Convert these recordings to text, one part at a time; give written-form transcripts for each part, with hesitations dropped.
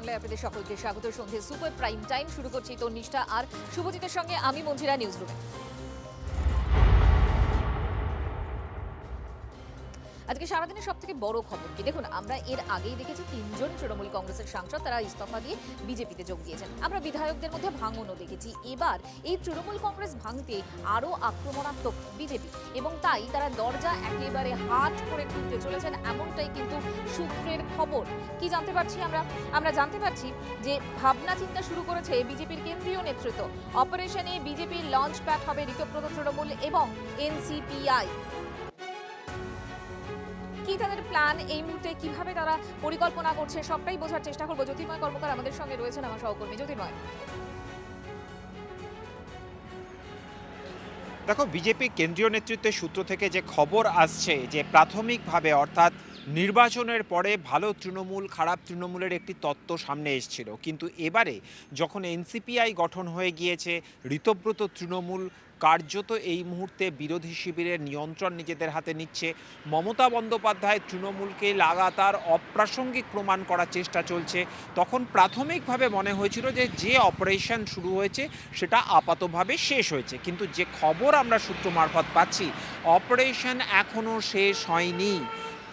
বাংলায় আপনাদের সকলকে স্বাগত। সন্ধ্যে সুপার প্রাইম টাইম শুরু করছি তন্নিষ্ঠা আর শুভজিতের সঙ্গে আমি মঞ্জিরা নিউজ রুমে। আজকে সারাদিনের সব থেকে বড় খবর কি দেখুন, আমরা এর আগেই দেখেছি 3 জন তৃণমূল কংগ্রেসের সাংসদ তারা ইস্তফা দিয়ে বিজেপিতে যোগ দিয়েছেন। আমরা বিধায়কদের মধ্যে ভাঙনও দেখেছি। এবার এই তৃণমূল কংগ্রেস ভাঙতে আরও আক্রমণাত্মক বিজেপি এবং তাই তারা দরজা একেবারে হাট করে খুলতে চলেছেন, এমনটাই কিন্তু সূত্রের খবর। কি জানতে পারছি আমরা জানতে পারছি যে ভাবনা চিন্তা শুরু করেছে বিজেপির কেন্দ্রীয় নেতৃত্ব। অপারেশনে বিজেপির লঞ্চ প্যাড হবে ঋতব্রত তৃণমূল এবং এনসিপিআই। কি তাদের প্ল্যান, এই মুহূর্তে কিভাবে তারা পরিকল্পনা করছে, সবটাই বোঝার চেষ্টা করবো। জ্যোতির্ময় কর্মকার আমাদের সঙ্গে রয়েছেন, আমার সহকর্মী। জ্যোতির্ময়, দেখো, বিজেপি কেন্দ্রীয় নেতৃত্বের সূত্র থেকে যে খবর আসছে যে প্রাথমিকভাবে অর্থাৎ নির্বাচনের পরে ভালো তৃণমূল খারাপ তৃণমূলের একটি তত্ত্ব সামনে এসেছিল, কিন্তু এবারে যখন এনসিপিআই গঠন হয়ে গিয়েছে, ঋতব্রত তৃণমূল কার্যত এই মুহূর্তে বিরোধী শিবিরের নিয়ন্ত্রণ নিজেদের হাতে নিচ্ছে। মমতা বন্দ্যোপাধ্যায় তৃণমূলকে লাগাতার অপ্রাসঙ্গিক প্রমাণ করার চেষ্টা চলছে। তখন প্রাথমিকভাবে মনে হয়েছিল যে অপারেশন শুরু হয়েছে সেটা আপাতভাবে শেষ হয়েছে, কিন্তু যে খবর আমরা সূত্র মারফত পাচ্ছি, অপারেশন এখনও শেষ হয়নি।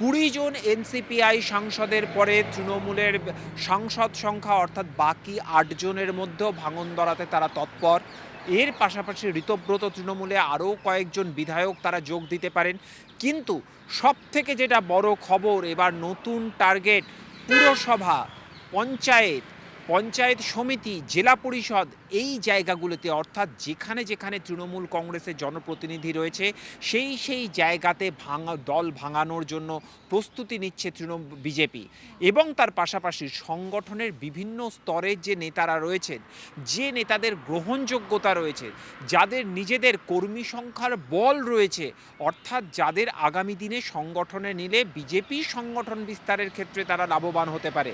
20 জন এনসিপিআই সাংসদের পরে তৃণমূলের সাংসদ সংখ্যা অর্থাৎ বাকি 8 জনের মধ্যেও ভাঙন ধরাতে তারা তৎপর। এর পাশাপাশি ঋতব্রত তৃণমূলে আরও কয়েকজন বিধায়ক তারা যোগ দিতে পারেন। কিন্তু সবথেকে যেটা বড় খবর, এবার নতুন টার্গেট পুরসভা, পঞ্চায়েত সমিতি, জেলা পরিষদ, এই জায়গাগুলোতে অর্থাৎ যেখানে যেখানে তৃণমূল কংগ্রেসের জনপ্রতিনিধি রয়েছে সেই জায়গাতে দল ভাঙানোর জন্য প্রস্তুতি নিচ্ছে বিজেপি। এবং তার পাশাপাশি সংগঠনের বিভিন্ন স্তরের যে নেতারা রয়েছেন, যে নেতাদের গ্রহণযোগ্যতা রয়েছে, যাদের নিজেদের কর্মী সংখ্যার বল রয়েছে, অর্থাৎ যাদের আগামী দিনে সংগঠনে নিলে বিজেপি সংগঠন বিস্তারের ক্ষেত্রে তারা লাভবান হতে পারে,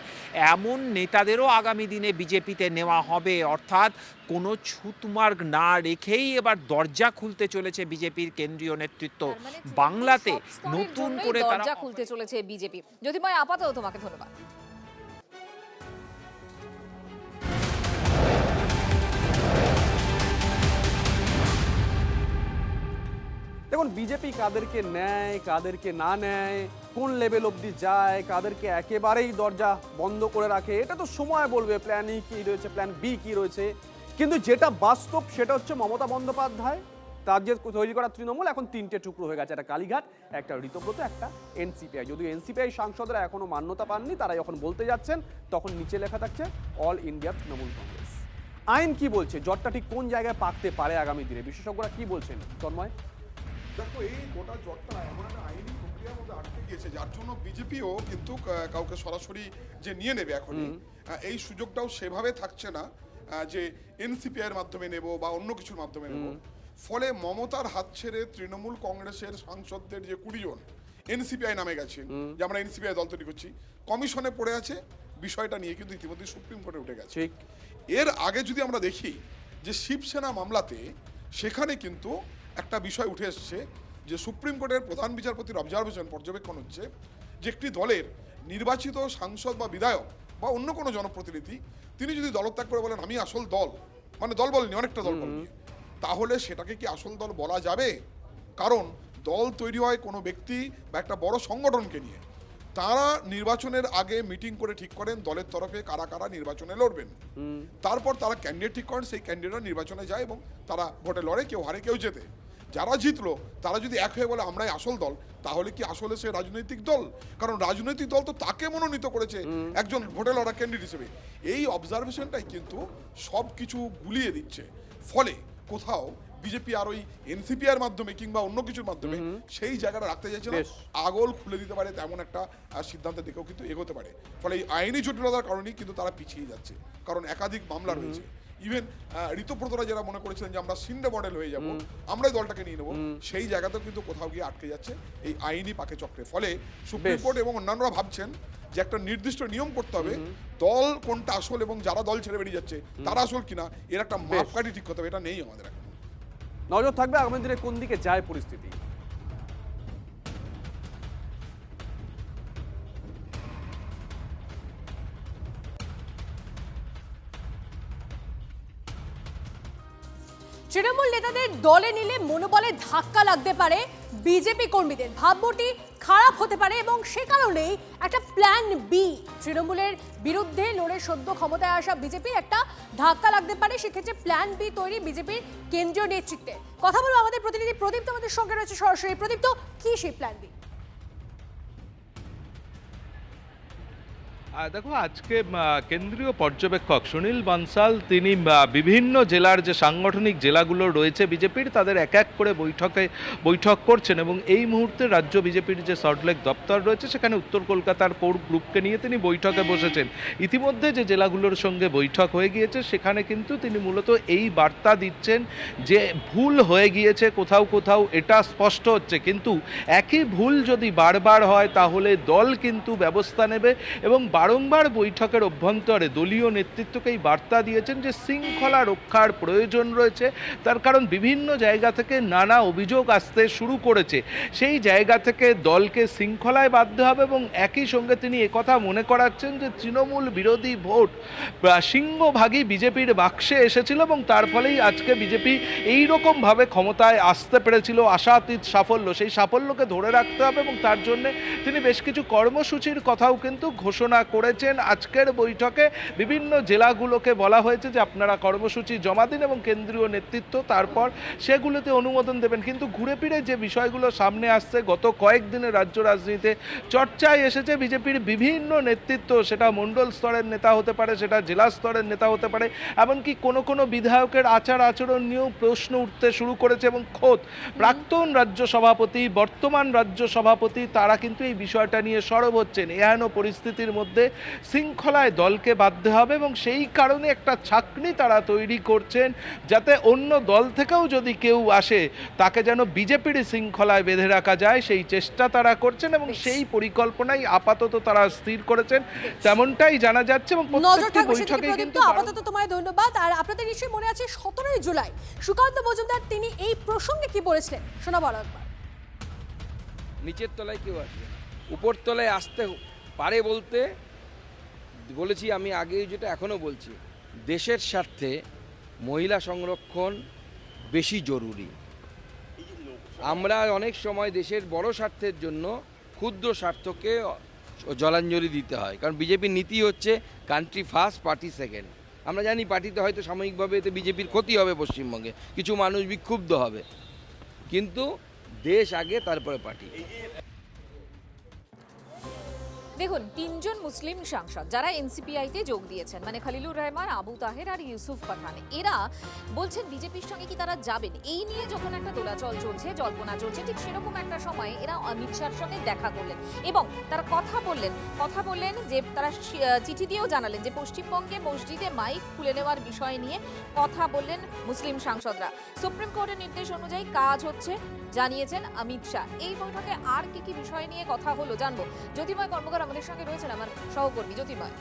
এমন নেতাদেরও আগামী দিনে বিজেপিতে নেওয়া হবে। অর্থাৎ কোনো ছুতমার্গ না রেখেই এবার দরজা খুলতে চলেছে বিজেপির কেন্দ্রীয় নেতৃত্ব। বাংলাতে নতুন করে দরজা খুলতে চলেছে বিজেপি। জ্যোতির্ময়, আপাতত তোমাকে ধন্যবাদ। দেখুন, বিজেপি কাদেরকে নেয় কাদেরকে না নেয়, কোন লেভেল অবধি যায়, কাদেরকে একেবারেই দরজা বন্ধ করে রাখে, এটা তো সময় বলবে। প্ল্যান ই কী রয়েছে, প্ল্যান বি কী রয়েছে, কিন্তু যেটা বাস্তব সেটা হচ্ছে মমতা বন্দ্যোপাধ্যায় তার যে তৈরি করা তৃণমূল এখন 3টে টুকরো হয়ে গেছে। একটা কালীঘাট, একটা ঋতব্রত, একটা এনসিপিআই। যদিও এনসিপিআই সাংসদরা এখনো মান্যতা পাননি, তারা যখন বলতে যাচ্ছেন তখন নিচে লেখা থাকছে অল ইন্ডিয়া তৃণমূল কংগ্রেস। আইন কি বলছে, জটটা ঠিক কোন জায়গায় পাকতে পারে আগামী দিনে, বিশেষজ্ঞরা কি বলছেন? তন্ময়, দেখো, এই গোটা জটটা এমন একটা আইনি প্রক্রিয়ার মধ্যে আটকে গিয়েছে, যার জন্য বিজেপিও কিন্তু কাউকে সরাসরি যে নিয়ে নেবে এখন এই সুযোগটাও সেভাবে থাকছে না যে এনসিপিআই এর মাধ্যমে নেব বা অন্য কিছুর মাধ্যমে নেব। ফলে মমতার হাত ছেড়ে তৃণমূল কংগ্রেসের সাংসদদের যে 20 জন এনসিপিআই নামে গেছে, যে আমরা এনসিপিআই দল তৈরি করছি, কমিশনে পড়ে আছে। বিষয়টা নিয়ে কিন্তু ইতিমধ্যে সুপ্রিম কোর্টে উঠে গেছে। এর আগে যদি আমরা দেখি যে শিবসেনা মামলাতে, সেখানে কিন্তু একটা বিষয় উঠে এসছে যে সুপ্রিম কোর্টের প্রধান বিচারপতির অবজারভেশন, পর্যবেক্ষণ হচ্ছে যে একটি দলের নির্বাচিত সাংসদ বা বিধায়ক বা অন্য কোনো জনপ্রতিনিধি তিনি যদি দলত্যাগ করে বলেন আমি আসল দল, মানে দল বলেনি অনেকটা দল বলেনি, তাহলে সেটাকে কি আসল দল বলা যাবে? কারণ দল তৈরি হয় কোনো ব্যক্তি বা একটা বড় সংগঠনকে নিয়ে। তারা নির্বাচনের আগে মিটিং করে ঠিক করেন দলের তরফে কারা কারা নির্বাচনে লড়বেন। তারপর তারা ক্যান্ডিডেট ঠিক করেন, সেই ক্যান্ডিডেটরা নির্বাচনে যায় এবং তারা ভোটে লড়ে, কেউ হারে কেউ জেতে। যারা জিতলো তারা যদি এক হয়ে বলে আমরাই আসল দল, তাহলে কি আসলে সে রাজনৈতিক দল? কারণ রাজনৈতিক দল তো তাকে মনোনীত করেছে একজন ভোটে লড়া ক্যান্ডিডেট হিসেবে। এই অবজারভেশনটাই কিন্তু সব কিছু গুলিয়ে দিচ্ছে। ফলে কোথাও বিজেপি আর ওই এনসিপিআর মাধ্যমে কিংবা অন্য কিছুর মাধ্যমে সেই জায়গাটা রাখতে চাইছে না, আগল খুলে দিতে পারে তেমন একটা সিদ্ধান্তের দিকেও কিন্তু এগোতে পারে। ফলে এই আইনি জটিলতার কারণেই কিন্তু তারা পিছিয়ে যাচ্ছে, কারণ একাধিক মামলা রয়েছে। ইভেন ঋতব্রতরা যারা মনে করেছিলেন যে আমরা সিন্ডে মডেল হয়ে যাব, আমরাই দলটাকে নিয়ে নেবো, সেই জায়গাতেও কিন্তু কোথাও গিয়ে আটকে যাচ্ছে এই আইনি পাকে চক্রে। ফলে সুপ্রিম কোর্ট এবং অন্যান্যরা ভাবছেন যে একটা নির্দিষ্ট নিয়ম করতে হবে, দল কোনটা আসল এবং যারা দল ছেড়ে বেরিয়ে যাচ্ছে তারা আসল কিনা, এর একটা মাপকাঠি ঠিক করতে হবে। এটা নেই আমাদের এখন। নজর থাকবে আগামী দিনে কোন দিকে যায় পরিস্থিতি। তৃণমূল নেতাদের দলে নিলে মনোবলে ধাক্কা লাগতে পারে বিজেপি কর্মীদের, ভাবমূর্তি খারাপ হতে পারে এবং সে কারণেই একটা প্ল্যান বি তৃণমূলের বিরুদ্ধে লড়ে সদ্য ক্ষমতায় আসা বিজেপির একটা ধাক্কা লাগতে পারে। সেক্ষেত্রে প্ল্যান বি তৈরি বিজেপির কেন্দ্রীয় নেতৃত্বে। কথা বলবো আমাদের প্রতিনিধি প্রদীপ, আমাদের সঙ্গে রয়েছে সরাসরি। প্রদীপ, তো কি সেই প্ল্যান বি? দেখো, আজকে কেন্দ্রীয় পর্যবেক্ষক সুনীল বানসাল তিনি বিভিন্ন জেলার যে সাংগঠনিক জেলাগুলো রয়েছে বিজেপির তাদের এক এক করে বৈঠক করছেন এবং এই মুহূর্তে রাজ্য বিজেপির যে সল্টলেক দপ্তর রয়েছে সেখানে উত্তর কলকাতার কোর গ্রুপকে নিয়ে তিনি বৈঠকে বসেছেন। ইতিমধ্যে যে জেলাগুলোর সঙ্গে বৈঠক হয়ে গিয়েছে সেখানে কিন্তু তিনি মূলত এই বার্তা দিচ্ছেন যে ভুল হয়ে গিয়েছে কোথাও কোথাও, এটা স্পষ্ট হচ্ছে, কিন্তু একই ভুল যদি বারবার হয় তাহলে দল কিন্তু ব্যবস্থা নেবে এবং বারংবার বৈঠকের অভ্যন্তরে দলীয় নেতৃত্বকেই বার্তা দিয়েছেন যে শৃঙ্খলা রক্ষার প্রয়োজন রয়েছে। তার কারণ বিভিন্ন জায়গা থেকে নানা অভিযোগ আসতে শুরু করেছে, সেই জায়গা থেকে দলকে শৃঙ্খলায় বাঁধতে হবে এবং একই সঙ্গে তিনি একথা মনে করাচ্ছেন যে তৃণমূল বিরোধী ভোট সিংহভাগই বিজেপির বাক্সে এসেছিল এবং তার ফলেই আজকে বিজেপি এইরকমভাবে ক্ষমতায় আসতে পেরেছিল, আশাতীত সাফল্য, সেই সাফল্যকে ধরে রাখতে হবে এবং তার জন্য তিনি বেশ কিছু কর্মসূচির কথাও কিন্তু ঘোষণা করেছেন। আজকের বৈঠকে বিভিন্ন জেলাগুলোকে বলা হয়েছে যে আপনারা কর্মসূচি জমা দিন এবং কেন্দ্রীয় নেতৃত্ব তারপর সেগুলোতে অনুমোদন দেবেন। কিন্তু ঘুরে ফিরে যে বিষয়গুলো সামনে আসছে, গত কয়েকদিনে রাজ্য রাজনীতিতে চর্চায় এসেছে বিজেপির বিভিন্ন নেতৃত্ব, সেটা মণ্ডল স্তরের নেতা হতে পারে, সেটা জেলা স্তরের নেতা হতে পারে, এমনকি কোনো কোনো বিধায়কের আচার আচরণ নিয়েও প্রশ্ন উঠতে শুরু করেছে এবং খোদ প্রাক্তন রাজ্য সভাপতি, বর্তমান রাজ্য সভাপতি তারা কিন্তু এই বিষয়টা নিয়ে সরব হচ্ছেন। এহেন পরিস্থিতির মধ্যে শৃঙ্খলায় দলকে বাঁধতে হবে এবং সেই কারণে একটা ছাঁকনি তারা তৈরি করছেন যাতে অন্য দল থেকেও যদি কেউ আসে তাকে যেন বিজেপির শৃঙ্খলায় বেঁধে রাখা যায়, সেই চেষ্টা তারা করছেন এবং সেই পরিকল্পনাই আপাতত তারা স্থির করেছেন, তেমনটাই জানা যাচ্ছে। এবং নজর থাকবে সেদিকে কিন্তু। আপাতত তোমায় ধন্যবাদ। আর আপনাদের নিশ্চয়ই মনে আছে 17 জুলাই সুকান্ত মজুমদার তিনি এই প্রসঙ্গে কি বলেছিলেন, শোনাবো একবার। নিচের তলায় কেউ আসবে, উপর তলায় আসতে পারে বলতে বলেছি আমি আগে, যেটা এখনও বলছি, দেশের স্বার্থে মহিলা সংরক্ষণ বেশি জরুরি। আমরা অনেক সময় দেশের বড় স্বার্থের জন্য ক্ষুদ্র স্বার্থকে জলাঞ্জলি দিতে হয়, কারণ বিজেপির নীতি হচ্ছে কান্ট্রি ফার্স্ট পার্টি সেকেন্ড। আমরা জানি পার্টিতে হয়তো সাময়িকভাবে এতে বিজেপির ক্ষতি হবে, পশ্চিমবঙ্গে কিছু মানুষ বিক্ষুব্ধ হবে, কিন্তু দেশ আগে তারপরে পার্টি। দেখুন, তিনজন মুসলিম সাংসদ যারা এনসিপিআইতে যোগ দিয়েছেন, মানে খলিলুর রহমান, আবু তাহের আর ইউসুফ পাঠান, এরা বলছেন বিজেপির সঙ্গে কি তারা যাবেন। এই নিয়ে যখন একটা দোলাচল চলছে, জল্পনা চলছে, ঠিক সেরকম একটা সময় এরা অমিত শাহর সঙ্গে দেখা করলেন এবং তারা কথা বললেন যে তারা চিঠি দিয়েও জানালেন যে পশ্চিমবঙ্গে মসজিদে মাইক খুলে নেওয়ার বিষয় নিয়ে কথা বললেন মুসলিম সাংসদরা। সুপ্রিম কোর্টের নির্দেশ অনুযায়ী কাজ হচ্ছে, জানিয়েছেন অমিত শাহ। এই বৈঠকে আর কি কি বিষয় নিয়ে কথা হলো জানবো। জ্যোতির্ময় কর্মকার আমাদের সঙ্গে রয়েছেন, আমার সহকর্মী। জ্যোতির্ময়,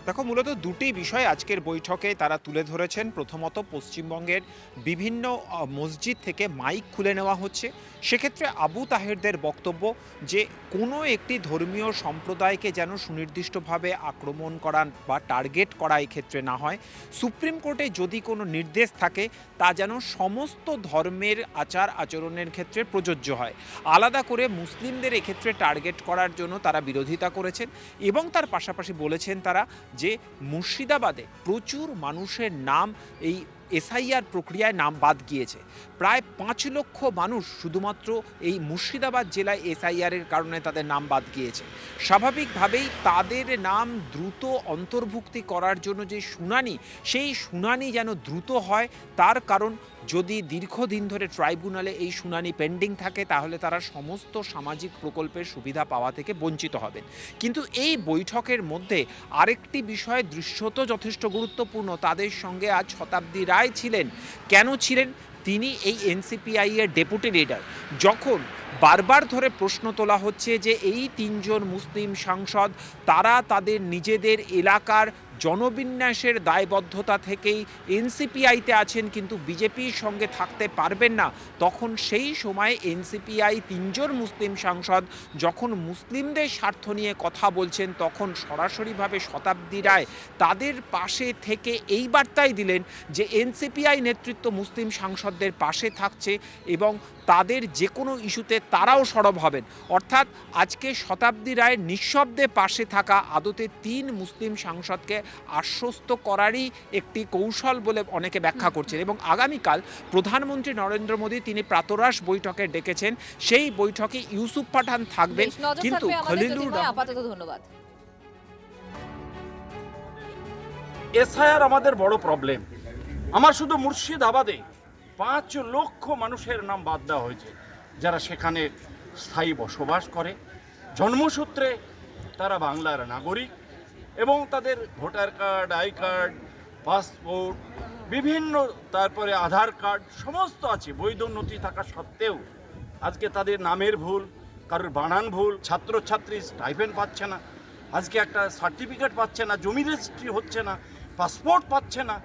দেখো, মূলত দুটি বিষয় আজকের বৈঠকে তারা তুলে ধরেছেন। প্রথমত, পশ্চিমবঙ্গের বিভিন্ন মসজিদ থেকে মাইক খুলে নেওয়া হচ্ছে। সেক্ষেত্রে আবু তাহেরদের বক্তব্য যে কোনো একটি ধর্মীয় সম্প্রদায়কে যেন সুনির্দিষ্টভাবে আক্রমণ করা বা টার্গেট করা এই ক্ষেত্রে না হয়। সুপ্রিম কোর্টে যদি কোনো নির্দেশ থাকে তা যেন সমস্ত ধর্মের আচার আচরণের ক্ষেত্রে প্রযোজ্য হয়। আলাদা করে মুসলিমদের এক্ষেত্রে টার্গেট করার জন্য তারা বিরোধিতা করেছেন এবং তার পাশাপাশি বলেছেন তারা যে মুর্শিদাবাদে প্রচুর মানুষের নাম এই এসআইআর প্রক্রিয়ায় নাম বাদ গিয়েছে। প্রায় 5 লক্ষ মানুষ শুধুমাত্র এই মুর্শিদাবাদ জেলায় এসআইআরের কারণে তাদের নাম বাদ গিয়েছে। স্বাভাবিকভাবেই তাদের নাম দ্রুত অন্তর্ভুক্তি করার জন্য যে শুনানি, সেই শুনানি যেন দ্রুত হয়। তার কারণ যদি দীর্ঘদিন ধরে ট্রাইব্যুনালে এই শুনানি পেন্ডিং থাকে তাহলে তারা সমস্ত সামাজিক প্রকল্পের সুবিধা পাওয়া থেকে বঞ্চিত হবেন। কিন্তু এই বৈঠকের মধ্যে আরেকটি বিষয় দৃশ্যত যথেষ্ট গুরুত্বপূর্ণ। তাদের সঙ্গে আজ শতাব্দী রায় ছিলেন। কেন ছিলেন? তিনি এই এনসিপিআই এর ডেপুটি লিডার। যখন বারবার ধরে প্রশ্ন তোলা হচ্ছে যে এই তিনজন মুসলিম সাংসদ তারা তাদের নিজেদের এলাকার জনবিন্যাসের দায়বদ্ধতা থেকেই এনসিপিআইতে আছেন, কিন্তু বিজেপির সঙ্গে থাকতে পারবেন না। তখন সেই সময় এনসিপিআই তিনজন মুসলিম সাংসদ যখন মুসলিমদের স্বার্থ নিয়ে কথা বলছেন, তখন সরাসরিভাবে শতাব্দী রায় তাদের পাশে থেকে এই বার্তাই দিলেন যে এনসিপিআই নেতৃত্ব মুসলিম সাংসদদের পাশে থাকছে এবং তাদের যে কোনো ইস্যুতে তারাও সরব হবেন। অর্থাৎ আজকে শতাব্দী রায়ের নিঃশব্দে পাশে থাকা আদতে তিন মুসলিম সাংসদকে আশ্বস্ত করারই একটি কৌশল বলে অনেকে ব্যাখ্যা করছেন। এবং আগামীকাল প্রধানমন্ত্রী নরেন্দ্র মোদী তিনি প্রাতরাশ বৈঠকে ডেকেছেন, সেই বৈঠকে ইউসুফ পাঠান থাকবেন, বেশ, নজর কিন্তু থাকবে আমাদের। খলিলুর জ্যোতির্ময়, আপাতত ধন্যবাদ। এসআইআর আমাদের বড় প্রবলেম। আমার শুধু মুর্শিদাবাদে 5 লক্ষ মানুষের নাম বাদ দেওয়া হয়েছে যারা সেখানে স্থায়ী বসবাস করে, জন্মসূত্রে তারা বাংলার নাগরিক এবং তাদের voter card, I card, passport বিভিন্ন, তারপরে আধার কার্ড সমস্ত আছে, বৈধ নথি থাকা সত্ত্বেও আজকে তাদের নামের ভুল, কারোর বানান ভুল, ছাত্রছাত্রী স্টাইপেন্ড পাচ্ছে না, আজকে একটা সার্টিফিকেট পাচ্ছে না, জমি রেজিস্ট্রি হচ্ছে না, পাসপোর্ট পাচ্ছে না,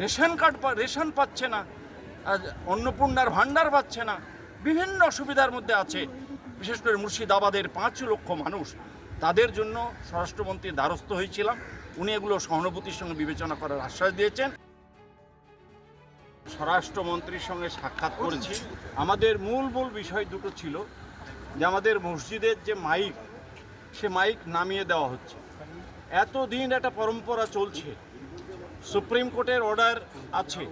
রেশন পাচ্ছে না, অন্নপূর্ণার ভাণ্ডার পাচ্ছে না, বিভিন্ন অসুবিধার মধ্যে আছে। বিশেষ করে মুর্শিদাবাদের 5 লক্ষ মানুষ, তাদের জন্য স্বরাষ্ট্রমন্ত্রীর দ্বারস্থ হয়েছিলাম। উনি এগুলো সহানুভূতির সঙ্গে বিবেচনা করার আশ্বাস দিয়েছেন। স্বরাষ্ট্রমন্ত্রীর সঙ্গে সাক্ষাৎ করেছি। আমাদের মূল বিষয় দুটো ছিল যে আমাদের মসজিদের যে মাইক, সে মাইক নামিয়ে দেওয়া হচ্ছে। এতদিন একটা পরম্পরা চলছে, সুপ্রিম কোর্টের অর্ডার আছে,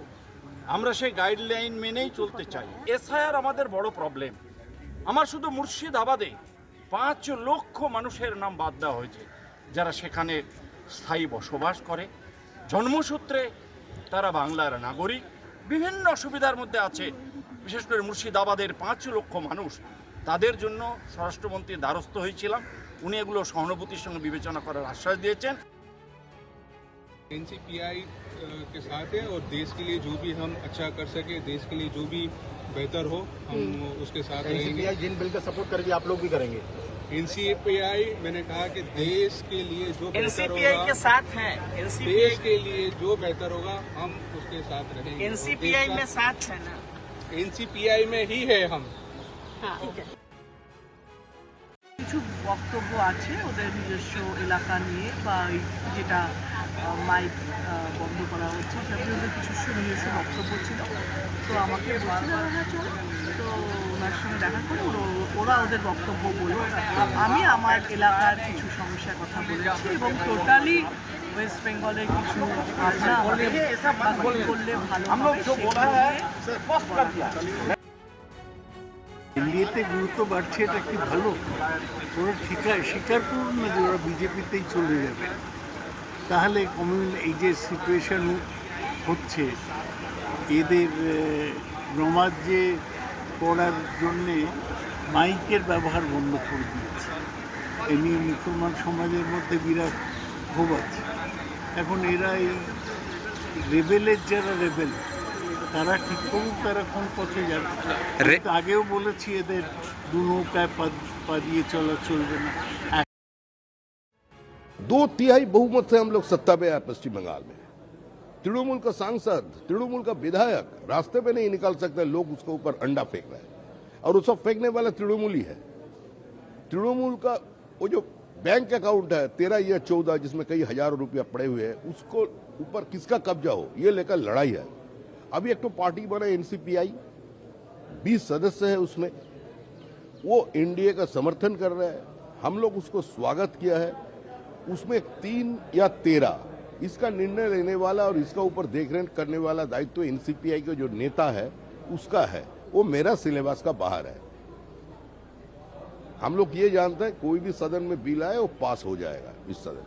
আমরা সেই গাইডলাইন মেনেই চলতে চাই। এসআইআর আমাদের বড় প্রবলেম। আমার শুধু মুর্শিদাবাদে 5 লক্ষ মানুষের নাম বাদ দেওয়া হয়েছে যারা সেখানে স্থায়ী বসবাস করে, জন্মসূত্রে তারা বাংলার নাগরিক, বিভিন্ন অসুবিধার মধ্যে আছে। বিশেষ করে মুর্শিদাবাদের 5 লক্ষ মানুষ, তাদের জন্য স্বরাষ্ট্রমন্ত্রীর দ্বারস্থ হয়েছিলাম। উনি এগুলো সহানুভূতির সঙ্গে বিবেচনা করার আশ্বাস দিয়েছেন। एनसीपीआई के साथ है और देश के लिए जो भी हम अच्छा कर सके, देश के लिए जो भी बेहतर हो, हम उसके साथ रहेंगे। एनसीपीआई जिन बिल का सपोर्ट करेगी आप लोग भी करेंगे। एनसीपीआई मैंने कहा कि देश के लिए जो बेहतर एनसीपीआई होगा, के साथ हैं। देश के लिए जो बेहतर होगा हम उसके साथ रहेंगे। एनसीपीआई में साथ है ना? एनसीपीआई में ही है हम। কিছু বক্তব্য আছে ওদের নিজস্ব এলাকা নিয়ে, বা যেটা মাইক বন্ধ করা হচ্ছে সেটা ওদের কিছু নিজস্ব বক্তব্য ছিল। তো আমাকে বলছিল হ্যাঁ চলো, তো ওনার সঙ্গে দেখা করে ওরা ওদের বক্তব্য বলল। আমি আমার এলাকার কিছু সমস্যার কথা বলেছি এবং টোটালি ওয়েস্ট বেঙ্গলের কিছু ভাবনা আমাদের করলে ভালো হবে। এনডিএতে গুরুত্ব বাড়ছে, এটা কি ভালো? ওরা স্বীকার করুন না যে ওরা বিজেপিতেই চলে যাবে। তাহলে এই যে সিচুয়েশন হচ্ছে, এদের নমাজ যে করার জন্যে মাইকের ব্যবহার বন্ধ করে দিয়েছে, এ নিয়ে মুসলমান সমাজের মধ্যে বিরাট ক্ষোভ আছে। এখন এরা এই রেবেলের যারা রেবেল, তারা ঠিক করুক তারা কোন পথে যাবে। আগেও বলেছি এদের দু নৌকায় পা দিয়ে চলা চলবে না। 2/3 बहुमत से हम लोग सत्ता पे आए पश्चिम बंगाल में। तृणमूल का सांसद, तृणमूल का विधायक रास्ते पे नहीं निकाल सकते, लोग उसके ऊपर अंडा फेंक रहे हैं और उसको फेंकने वाला तृणमूल ही है। तृणमूल का वो जो बैंक अकाउंट है 13 या 14 जिसमें कई हजारों रुपया पड़े हुए हैं, उसको ऊपर किसका कब्जा हो ये लेकर लड़ाई है। अभी एक तो पार्टी बना एनसीपीआई, 20 सदस्य है उसमें, वो एनडीए का समर्थन कर रहे हैं, हम लोग उसको स्वागत किया है। उसमें 3 या 13 इसका निर्णय लेने वाला और इसका ऊपर देखरेख करने वाला दायित्व एनसीपीआई का जो नेता है उसका है। वो मेरा सिलेबस का बाहर है। हम लोग ये जानते हैं कोई भी सदन में बिल आए वो पास हो जाएगा इस सदन।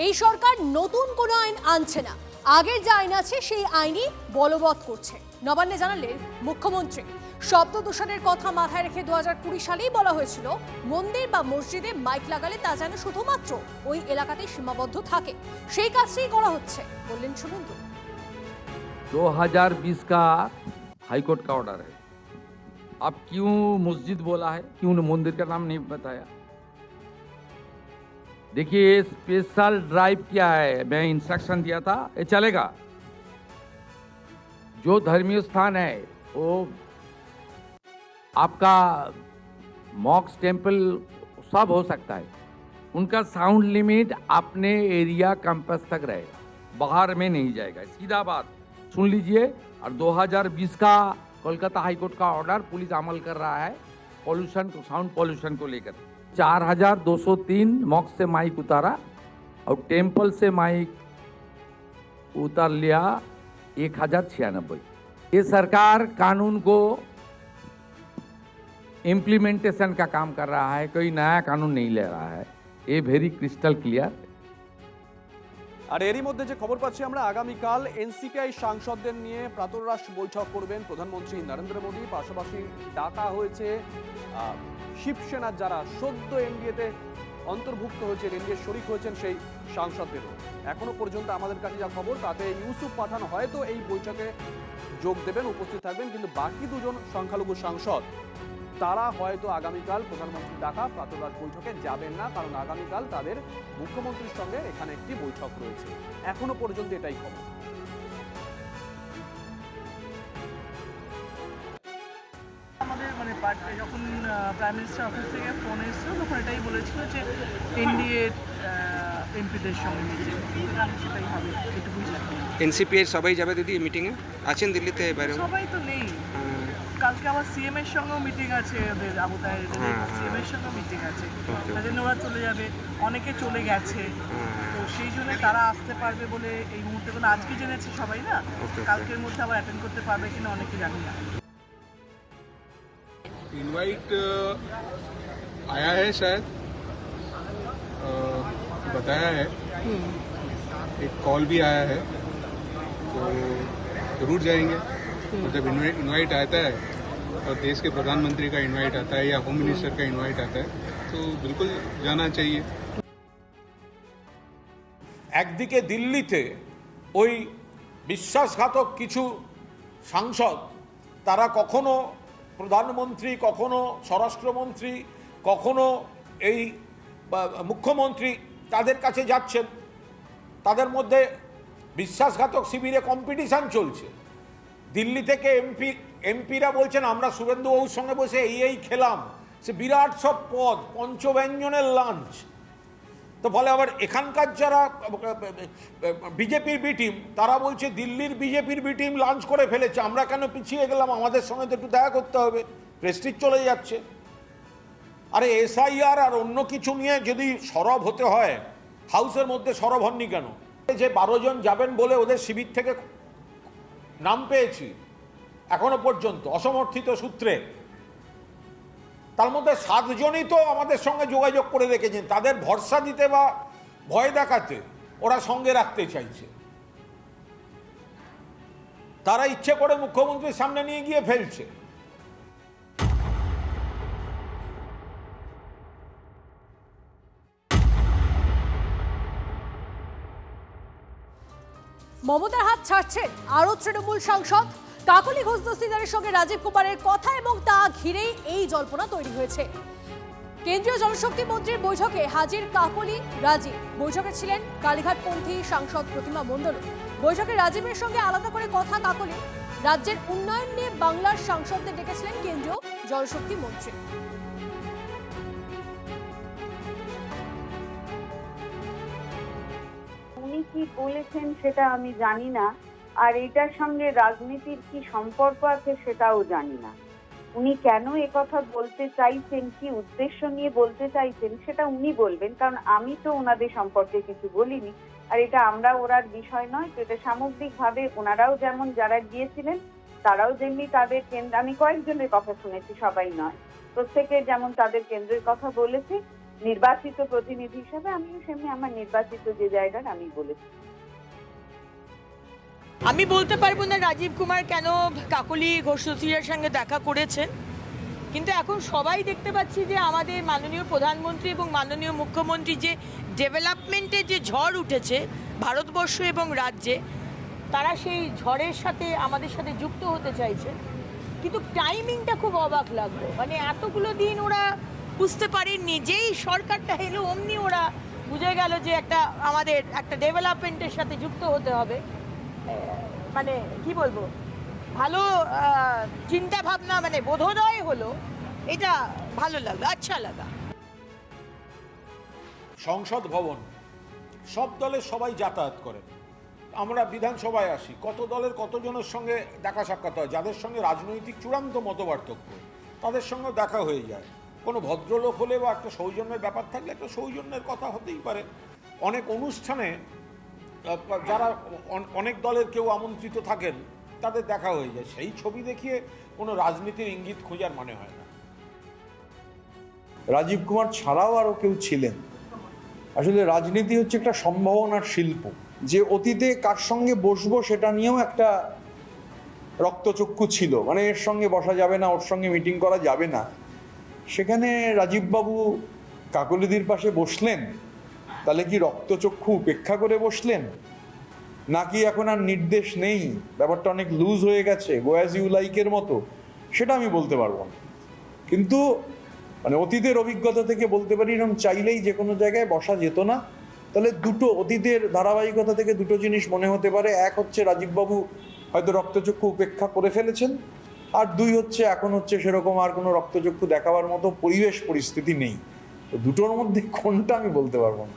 এই সরকার নতুন কোনো আইন আনছে না, আগের যে আইন আছে সেই আইনই বলবৎ করছে। নবান্নে জানালেন মুখ্যমন্ত্রী। শব্দ দূষণের কথা মাথায় রেখে 2020 সালেই বলা হয়েছিল মন্দির বা মসজিদে মাইক লাগালে তা যেন শুধুমাত্র ওই এলাকাতেই সীমাবদ্ধ থাকে, সেই কাজটাই করা হচ্ছে বললেন। শুনুন তো। 2020 का हाईकोर्ट का ऑर्डर है अब क्यों मस्जिद बोला है, क्यों मंदिर का नाम नहीं बताया? देखिए ये स्पेशल ड्राइव क्या है, मैं इंस्ट्रक्शन दिया था, ये चलेगा। जो धर्मीय स्थान है वो आपका मॉक्स टेम्पल सब हो सकता है, उनका साउंड लिमिट अपने एरिया कैंपस तक रहेगा, बाहर में नहीं जाएगा। सीधा बात सुन लीजिए। और 2020 का कोलकाता हाईकोर्ट का ऑर्डर पुलिस अमल कर रहा है पॉल्यूशन को, साउंड पॉल्यूशन को लेकर। 4203 मॉक्स से माइक उतारा और टेम्पल से माइक उतार लिया 1096। ये सरकार कानून को इम्प्लीमेंटेशन का काम कर रहा है, कोई नया कानून नहीं ले रहा है, ये वेरी क्रिस्टल क्लियर। আর এরই মধ্যে যে খবর পাচ্ছি আমরা, আগামীকাল এনসিপিআই সাংসদদের নিয়ে প্রাতরাশ বৈঠক করবেন প্রধানমন্ত্রী নরেন্দ্র মোদী। পাশাপাশি ডাকা হয়েছে শিবসেনার যারা সদ্য এনডিএতে অন্তর্ভুক্ত হয়েছে, এনডিএ শরিক হয়েছেন সেই সাংসদদেরও। এখনো পর্যন্ত আমাদের কাছে যা খবর তাতে ইউসুফ পাঠান হয়তো এই বৈঠকে যোগ দেবেন, উপস্থিত থাকবেন, কিন্তু বাকি দুজন সংখ্যালঘু সাংসদ তারা হয়তো আগামীকাল প্রধানমন্ত্রী ডাকা প্রাতরাশ বৈঠকে যাবেন না, কারণ আগামীকাল তাদের মুখ্যমন্ত্রীর সঙ্গে এখানে একটি বৈঠক রয়েছে। এখনো পর্যন্ত এটাই খবর। আমাদের মানে যখন প্রাইম মিনিস্টার অফিস থেকে ফোন এসেছিল তখন এটাই বলেছিল যে এনডিএ এমপিদের সঙ্গে মিটিং, সেটাই হবে, এটুকুই জানি। এনসিপি এর সবাই যাবে দিদি মিটিংয়ে? আছেন দিল্লিতে বাইরে? সবাই তো নেই, কালকে আবার সিএম এর সঙ্গেও মিটিং আছে ওদের, আবু তাহের সিএম এর সঙ্গেও মিটিং আছে, তাদের ওরা চলে যাবে, অনেকে চলে গেছে, তো সেই জন্য তারা আসতে পারবে বলে এই মুহূর্তে কোনো, আজকে জেনেছে সবাই না, কালকের মধ্যে আবার অ্যাটেন্ড করতে পারবে কিনা অনেকে জানি না। इनवाइट आया है शायद, बताया है, एक कॉल भी आया है, तो जरूर जाएंगे। तो जब इनवाइट आता है और देश के प्रधानमंत्री का इनवाइट आता है या होम मिनिस्टर का इनवाइट आता है तो बिल्कुल जाना चाहिए। একদিকে দিল্লিতে ওই বিশ্বাসঘাতক কিছু সাংসদ, তারা কখনো প্রধানমন্ত্রী, কখনো স্বরাষ্ট্রমন্ত্রী, কখনো এই মুখ্যমন্ত্রী তাদের কাছে যাচ্ছেন, তাদের মধ্যে বিশ্বাসঘাতক শিবিরে কম্পিটিশন চলছে। দিল্লি থেকে এমপিরা বলছেন আমরা শুভেন্দুবাবুর সঙ্গে বসে এই খেলাম, সে বিরাট সব পদ, পঞ্চব্যঞ্জনের লাঞ্চ। তো ফলে আবার এখানকার যারা বিজেপির বি টিম তারা বলছে দিল্লির বিজেপির বি টিম লাঞ্চ করে ফেলেছে, আমরা কেন পিছিয়ে গেলাম, আমাদের সঙ্গে তো একটু দেখা করতে হবে, প্রেস্টিজ চলে যাচ্ছে। আরে এসআইআর আর অন্য কিছু নিয়ে যদি সরব হতে হয়, হাউসের মধ্যে সরব হননি কেন? যে 12 জন যাবেন বলে ওদের শিবির থেকে নাম পেয়েছি এখনো পর্যন্ত অসমর্থিত সূত্রে, তার মধ্যে 7 জনই তো আমাদের সঙ্গে যোগাযোগ করে রেখেছেন, তাদের ভরসা দিতে বা ভয় দেখাতে ওরা সঙ্গে রাখতে চাইছে, তারা ইচ্ছে করে মুখ্যমন্ত্রীর সামনে নিয়ে গিয়ে ফেলছে। মমতার হাত ছাড়ছেন আরও তৃণমূল সাংসদ। কাকলি ঘোষ দস্তিদারের সঙ্গে রাজীব কুমারের কথা এবং তা ঘিরেই এই জল্পনা তৈরি হয়েছে। কেন্দ্রীয় জলশক্তি মন্ত্রীর বৈঠকে হাজির কাকলি রাজীব, বৈঠকে ছিলেন কালীঘাটপন্থী সাংসদ প্রতিমা মণ্ডল। বৈঠকে রাজীবের সঙ্গে আলাদা করে কথা কাকলি, রাজ্যের উন্নয়ন নিয়ে বাংলার সাংসদদের ডেকেছিলেন কেন্দ্রীয় জলশক্তি মন্ত্রী। উনি কি বলেছেন সেটা আমি জানি না, আর এটার সঙ্গে রাজনীতির কি সম্পর্ক আছে সেটাও জানি না। উনি কেন কথা বলতে চাইছেন, কি উদ্দেশ্য নিয়ে বলতে চাইছেন সেটা উনি বলবেন, কারণ আমি তো ওনাদের সম্পর্কে কিছু বলিনি, আর এটা আমরা ওরার বিষয় নয়। তো এটা সামগ্রিকভাবে ওনারাও যেমন যারা গিয়েছিলেন তারাও যেমনি তাদের কেন্দ্র, আমি কয়েকজনের কথা শুনেছি, সবাই নয়, প্রত্যেকে যেমন তাদের কেন্দ্রের কথা বলেছে নির্বাচিত প্রতিনিধি হিসেবে, আমিও সেমনি আমার নির্বাচিত যে জায়গার আমি বলেছি। আমি বলতে পারবো না রাজীব কুমার কেন কাকলি ঘোষ দস্তিদারের সঙ্গে দেখা করেছেন, কিন্তু এখন সবাই দেখতে পাচ্ছি যে আমাদের মাননীয় প্রধানমন্ত্রী এবং মাননীয় মুখ্যমন্ত্রী যে ডেভেলপমেন্টের যে ঝড় উঠেছে ভারতবর্ষ এবং রাজ্যে, তারা সেই ঝড়ের সাথে আমাদের সাথে যুক্ত হতে চাইছে। কিন্তু টাইমিংটা খুব অবাক লাগলো, মানে এতগুলো দিন ওরা বুঝতে পারেননি, যেই সরকারটা এলো অমনি ওরা বুঝে গেল যে আমাদের একটা ডেভেলপমেন্টের সাথে যুক্ত হতে হবে। মানে কি বলবো, ভালো চিন্তা ভাবনা, মানে বোধোদয় হলো, এটা ভালো লাগলো, আচ্ছা লাগা। সংসদ ভবন সব দলের সবাই যাতায়াত করেন, আমরা বিধানসভায় আসি, কত দলের কতজনের সঙ্গে দেখা সাক্ষাৎ হয়, যাদের সঙ্গে রাজনৈতিক চূড়ান্ত মতপার্থক্য তাদের সঙ্গে দেখা হয়ে যায়। কোনো ভদ্রলোক হলে বা একটা সৌজন্যের ব্যাপার থাকলে একটা সৌজন্যের কথা হতেই পারে। অনেক অনুষ্ঠানে যারা অনেক দলের কেউ আমন্ত্রিত থাকেন তাদের দেখা হয়ে যায়, সেই ছবি দেখিয়ে কোনো রাজনীতির ইঙ্গিত খোঁজার মানে হয় না। রাজীব কুমার ছাড়াও আরও কেউ ছিলেন। আসলে রাজনীতি হচ্ছে একটা সম্ভাবনার শিল্প, যে অতীতে কার সঙ্গে বসবো সেটা নিয়েও একটা রক্তচক্ষু ছিল, মানে এর সঙ্গে বসা যাবে না, ওর সঙ্গে মিটিং করা যাবে না। সেখানে রাজীববাবু কাকলিদির পাশে বসলেন, তাহলে কি রক্তচক্ষু উপেক্ষা করে বসলেন, নাকি এখন আর নির্দেশ নেই, ব্যাপারটা অনেক লুজ হয়ে গেছে, গোয়াজ ইউ লাইকের মতো, সেটা আমি বলতে পারবো না। কিন্তু মানে অতীতের অভিজ্ঞতা থেকে বলতে পারি, এরকম চাইলেই যে কোনো জায়গায় বসা যেত না। তাহলে দুটো অতীতের ধারাবাহিকতা থেকে দুটো জিনিস মনে হতে পারে, এক হচ্ছে রাজীববাবু হয়তো রক্তচক্ষু উপেক্ষা করে ফেলেছেন, আর দুই হচ্ছে এখন হচ্ছে সেরকম আর কোনো রক্তচক্ষু দেখাবার মতো পরিবেশ পরিস্থিতি নেই। তো দুটোর মধ্যে কোনটা আমি বলতে পারবো না।